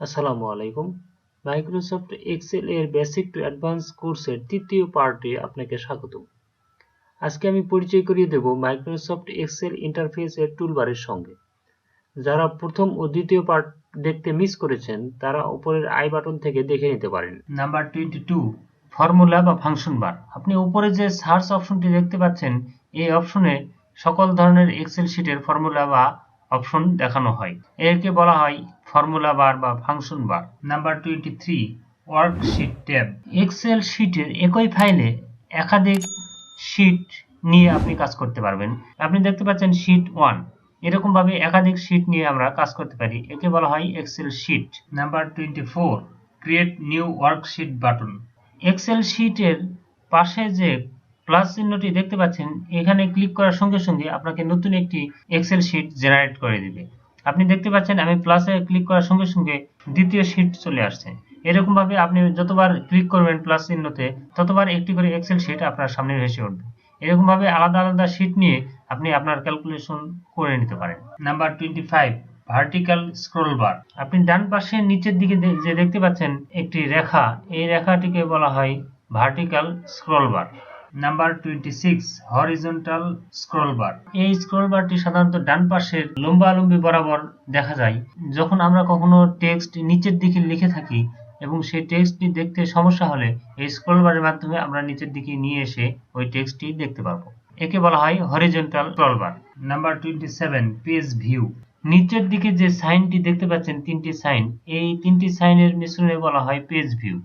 আসসালামু আলাইকুম। Microsoft Excel এর বেসিক টু অ্যাডভান্স কোর্সের তৃতীয় পার্টে আপনাকে স্বাগতম। আজকে আমি পরিচয় করিয়ে দেব মাইক্রোসফট এক্সেল ইন্টারফেস এর টুলবারের সঙ্গে। যারা প্রথম ও দ্বিতীয় পার্ট দেখতে মিস করেছেন তারা উপরের আই বাটন থেকে দেখে নিতে পারেন। নাম্বার 22 ফর্মুলা বা ফাংশন বার। আপনি উপরে যে সার্চ অপশনটি দেখতে পাচ্ছেন, এই অপশনে সকল ধরনের এক্সেল শিটের ফর্মুলা বা অপশন দেখানো হয়। একে বলা হয় ফর্মুলা বার বা function bar. Number 23 worksheet tab. Excel শিটের একই ফাইলে একাধিক শিট নিয়ে আপনি কাজ করতে পারবেন। আপনি দেখতে পাচ্ছেন শিট 1, এরকম ভাবে একাধিক শিট নিয়ে আমরা কাজ করতে পারি। একে বলা হয় Excel sheet. Number 24 create new worksheet button. Excel শিটের পাশে যে প্লাস চিহ্নটি দেখতে পাচ্ছেন, এখানে ক্লিক করার সঙ্গে সঙ্গে আপনাকে নতুন একটি এক্সেল শিট জেনারেট করে দিবে। আপনি দেখতে পাচ্ছেন আমি প্লাসে ক্লিক করার সঙ্গে সঙ্গে দ্বিতীয় শিট চলে আসছে। এরকম ভাবে আপনি যতবার ক্লিক করবেন প্লাস চিহ্নতে, ততবার একটি করে এক্সেল শিট আপনার সামনে ভেসে উঠবে। এরকম ভাবে আলাদা আলাদা শিট নিয়ে আপনি আপনার ক্যালকুলেশন করে নিতে পারেন। Number 25 vertical scroll bar. আপনি ডান পাশে নিচের দিকে যে দেখতে পাচ্ছেন একটি রেখা, এই রেখাটিকে বলা হয় vertical scroll bar. Number 26 horizontal scroll bar. এই স্ক্রল বারটি সাধারণত ডান পাশের লম্বালম্বি বরাবর দেখা যায় যখন আমরা কখনো টেক্সট নিচের দিকে লিখে থাকি এবং সেই টেক্সটটি দেখতে সমস্যা হলে এই স্ক্রল বারের মাধ্যমে আমরা নিচের দিকে নিয়ে এসে ওই টেক্সটটি দেখতে পারবো। একে বলা হয় horizontal scroll bar. Number 27 page view. নিচের দিকে যে সাইনটি দেখতে পাচ্ছেন, তিনটি সাইন, এই তিনটি সাইনের মিশ্রণে বলা হয় পেজ ভিউ।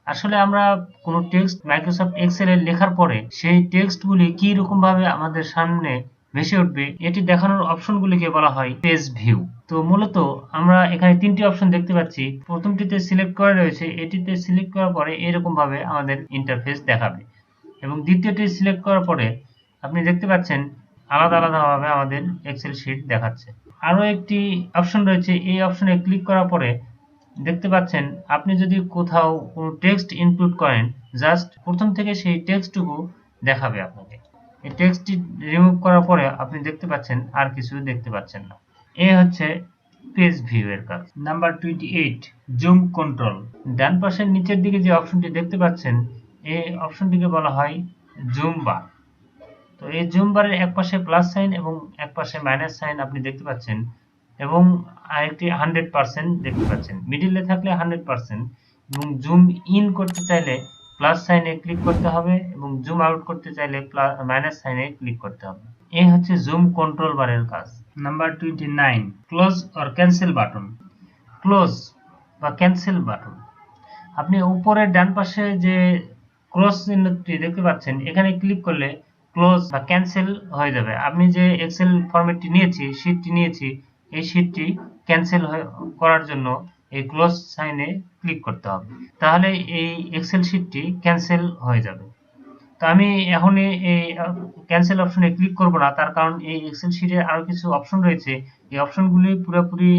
আসলে আমরা কোনো টেক্সট মাইক্রোসফট এক্সেল এ লেখার পরে সেই টেক্সটগুলি কি রকম ভাবে আমাদের সামনে ভেসে উঠবে এটি দেখানোর অপশনগুলিকে বলা হয় পেজ ভিউ। তো মূলত আমরা এখানে তিনটি অপশন দেখতে পাচ্ছি। প্রথমটিতে সিলেক্ট করা রয়েছে, এটিতে সিলেক্ট করার পরে এরকম ভাবে আমাদের ইন্টারফেস দেখাবে এবং দ্বিতীয়টি সিলেক্ট করার পরে আপনি দেখতে পাচ্ছেন আলাদা আলাদাভাবে আমাদের এক্সেল শিট দেখাচ্ছে। আরও একটি অপশন রয়েছে, এই অপশনে ক্লিক করার পরে দেখতে পাচ্ছেন আপনি যদি কোথাও কোনো টেক্সট ইনপুট করেন, জাস্ট প্রথম থেকে সেই টেক্সটটুকু দেখাবে আপনাকে। এই টেক্সটটি রিমুভ করার পরে আপনি দেখতে পাচ্ছেন আর কিছু দেখতে পাচ্ছেন না। এই হচ্ছে পেজ ভিউ এর কাজ। Number 28 zoom control. ডান পাশের নিচের দিকে যে অপশনটি দেখতে পাচ্ছেন, এই অপশনটিকে বলা হয় জুম বার। তো এই জুম বারের এক পাশে প্লাস সাইন এবং এক পাশে মাইনাস সাইন আপনি দেখতে পাচ্ছেন এবং আরেকটি 100% দেখতে পাচ্ছেন। মিডিলে থাকলে 100% এবং জুম ইন করতে চাইলে প্লাস সাইনে ক্লিক করতে হবে এবং জুম আউট করতে চাইলে মাইনাস সাইনে ক্লিক করতে হবে। এই হচ্ছে জুম কন্ট্রোল বারের কাজ। Number 29 close or cancel button. Close বা ক্যান্সেল বাটন। আপনি উপরের ডান পাশে যে ক্রস চিহ্নটি দেখতে পাচ্ছেন, এখানে ক্লিক করলে ক্লোজ বা ক্যান্সেল হয়ে যাবে। আমি যে এক্সেল ফরম্যাটটি নিয়েছি, শীটটি নিয়েছি, এই শীটটি ক্যান্সেল করার জন্য এই ক্লোজ সাইনে ক্লিক করতে হবে, তাহলে এই এক্সেল শীটটি ক্যান্সেল হয়ে যাবে। তো আমি এখন এই ক্যান্সেল অপশনে ক্লিক করব না, তার কারণ এই এক্সেল শীটের আরো কিছু অপশন রয়েছে। এই অপশনগুলি পুরোপুরি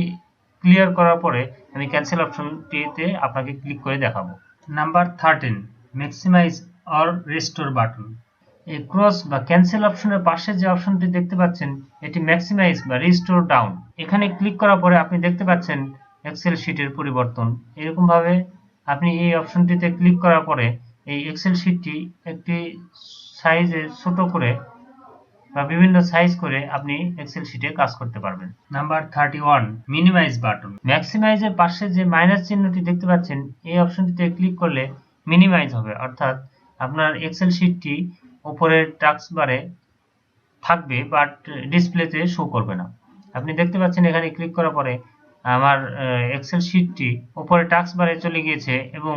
ক্লিয়ার করার পরে আমি ক্যান্সেল অপশনটিতে আপনাকে ক্লিক করে দেখাবো। Number 13 maximize or restore button. এই ক্রস বা ক্যান্সেল অপশনের পাশে যে অপশনটি দেখতে পাচ্ছেন, এটি ম্যাক্সিমাইজ বা রিস্টোর ডাউন। এখানে ক্লিক করার পরে আপনি দেখতে পাচ্ছেন এক্সেল শীটের পরিবর্তন। এরকম ভাবে আপনি এই অপশনটিতে ক্লিক করার পরে এই এক্সেল শীটটি একটি সাইজে ছোট করে বা বিভিন্ন সাইজ করে আপনি এক্সেল শীটে কাজ করতে পারবেন। Number 31 minimise button. ম্যাক্সিমাইজের পাশে যে মাইনাস চিহ্নটি দেখতে পাচ্ছেন, এই অপশনটিতে ক্লিক করলে মিনিমাইজ হবে, অর্থাৎ আপনার এক্সেল শীটটি উপরের টাস্ক বারে থাকবে বাট ডিসপ্লেতে শো করবে না। আপনি দেখতে পাচ্ছেন এখানে ক্লিক করার পরে আমার এক্সেল শীটটি উপরে টাস্ক বারে চলে গিয়েছে এবং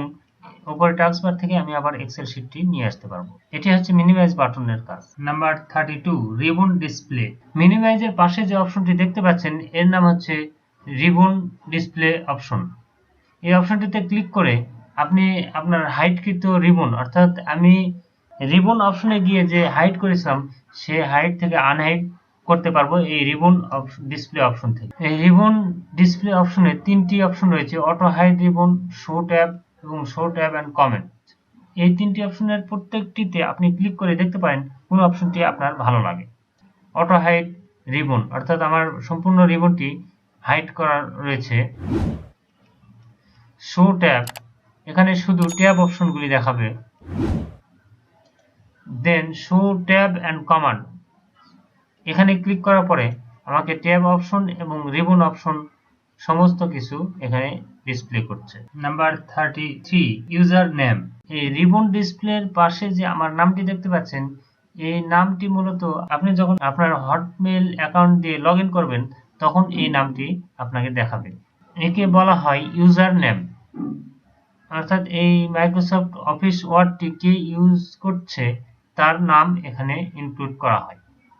উপরে টাস্ক বার থেকে আমি আবার এক্সেল শীটটি নিয়ে আসতে পারবো। এটি হচ্ছে মিনিমাইজ বাটনের কাজ। Number 32 ribbon display. মিনিমাইজের পাশে যে অপশনটি দেখতে পাচ্ছেন, এর নাম হচ্ছে রিবন ডিসপ্লে অপশন। এই অপশনটিতে ক্লিক করে আপনি আপনার হাইডকৃত রিবন, অর্থাৎ আমি রিবন অপশনে গিয়ে যে হাইড করেছিলাম সে হাইড থেকে আনহাইড করতে পারবো এই রিবন ডিসপ্লে অপশন থেকে। এই রিবন ডিসপ্লে অপশনে তিনটি অপশন রয়েছে, auto hide ribbon, show tab এবং শো ট্যাব এন্ড কমেন্ট। এই তিনটি অপশনের প্রত্যেকটিতে আপনি ক্লিক করে দেখতে পারেন কোন অপশনটি আপনার ভালো লাগে। অটো হাইড রিবন, অর্থাৎ আমার সম্পূর্ণ রিবনটি হাইড করা রয়েছে। শো ট্যাব, এখানে শুধু ট্যাব অপশনগুলি দেখাবে। দেন শো ট্যাব অ্যান্ড কমান্ড, এখানে ক্লিক করার পরে আমাকে ট্যাব অপশন এবং রিবন অপশন সমস্ত কিছু এখানে ডিসপ্লে করছে। Number 33, user name. এই রিবন ডিসপ্লের পাশে যে আমার নামটি দেখতে পাচ্ছেন, এই নামটি মূলত আপনি যখন আপনার হটমেল অ্যাকাউন্ট দিয়ে লগ ইন করবেন তখন এই নামটি আপনাকে দেখাবে। একে বলা হয় ইউজার নেম, অর্থাৎ এই মাইক্রোসফট অফিস ওয়ার্ডটি কে ইউজ করছে তার নাম এখানে ইনক্লুড করা হয়।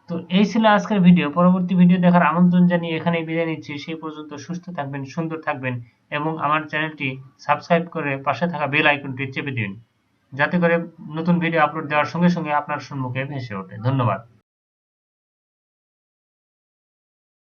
তো এই ছিল আজকের ভিডিও। পরবর্তী ভিডিও দেখার আমন্ত্রণ জানিয়ে এখানেই বিদায় নিচ্ছি। সেই পর্যন্ত সুস্থ থাকবেন, সুন্দর থাকবেন এবং আমার চ্যানেলটি সাবস্ক্রাইব করে পাশে থাকা বেল আইকনটি চেপে দিন, যাতে করে নতুন ভিডিও আপলোড দেওয়ার সঙ্গে সঙ্গে আপনার সম্মুখে ভেসে ওঠে। ধন্যবাদ।